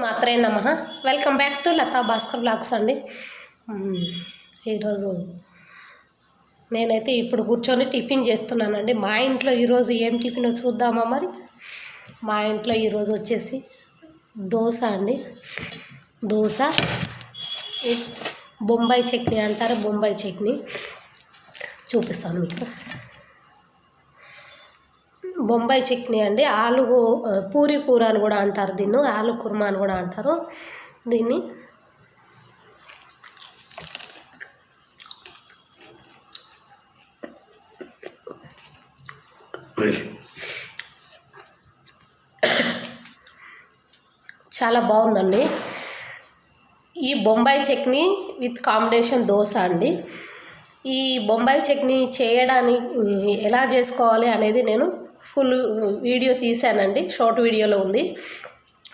మాత్రే నమః. Welcome back to Latha Bhaskar blogs అండి. ఈరోజు నేనైతే ఇప్పుడు కూర్చొని టిఫిన్ చేస్తున్నానండి. మా ఇంట్లో ఈరోజు ఏం టిఫిన్ చూద్దామా మరి. మా ఇంట్లో ఈరోజు వచ్చేసి దోశ అండి. దోశ బొంబాయి చట్నీ అంటారు. బొంబాయి చట్నీ చూపిస్తాను మీకు. బొంబాయి చట్నీ అండి. ఆలు పూరి కూర అని కూడా అంటారు దీన్ని. ఆలు కుర్మా అని కూడా అంటారు దీన్ని. చాలా బాగుందండి. ఈ బొంబాయి చట్నీ విత్ కాంబినేషన్ దోశ అండి. ఈ బొంబాయి చట్నీ చేయడానికి ఎలా చేసుకోవాలి అనేది నేను ఫుల్ వీడియో తీసానండి. షార్ట్ వీడియోలో ఉంది.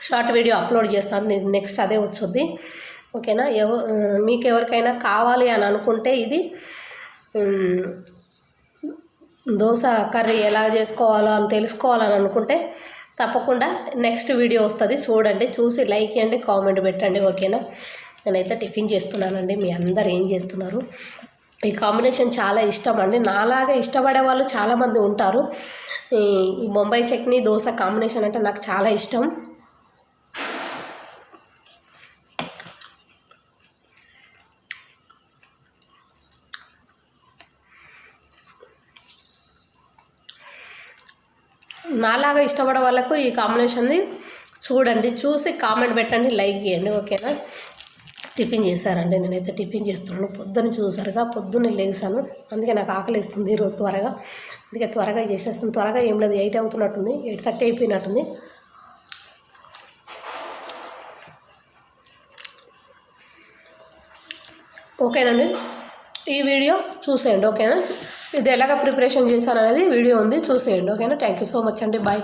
షార్ట్ వీడియో అప్లోడ్ చేస్తాను. నెక్స్ట్ అదే వచ్చుద్ది. ఓకేనా. మీకు ఎవరికైనా కావాలి అని అనుకుంటే ఇది దోశ కర్రీ ఎలా చేసుకోవాలో అని తెలుసుకోవాలని అనుకుంటే తప్పకుండా నెక్స్ట్ వీడియో వస్తుంది, చూడండి. చూసి లైక్ చేయండి, కామెంట్ పెట్టండి. ఓకేనా. నేనైతే టిఫిన్ చేస్తున్నానండి. మీ అందరు ఏం చేస్తున్నారు? ఈ కాంబినేషన్ చాలా ఇష్టం అండి. నాలాగా ఇష్టపడే వాళ్ళు చాలామంది ఉంటారు. ఈ బొంబాయి చట్నీ దోశ కాంబినేషన్ అంటే నాకు చాలా ఇష్టం. నాలాగా ఇష్టపడే వాళ్ళకు ఈ కాంబినేషన్ని చూడండి, చూసి కామెంట్ పెట్టండి, లైక్ చేయండి. ఓకేనా. టిఫిన్ చేశారండి. నేనైతే టిఫిన్ చేస్తున్నాను. పొద్దున్న చూసారుగా, పొద్దున్నే లేసాను. అందుకే నాకు ఆకలి వేస్తుంది ఈరోజు త్వరగా. అందుకే త్వరగా చేసేస్తుంది. త్వరగా ఏం లేదు, 8 అవుతున్నట్టుంది, 8:30 అయిపోయినట్టుంది. ఓకేనండి. ఈ వీడియో చూసేయండి. ఓకేనా. ఇది ఎలాగ ప్రిపరేషన్ చేశాను అనేది వీడియో ఉంది, చూసేయండి. ఓకేనా. థ్యాంక్ యూ సో మచ్ అండి. బాయ్.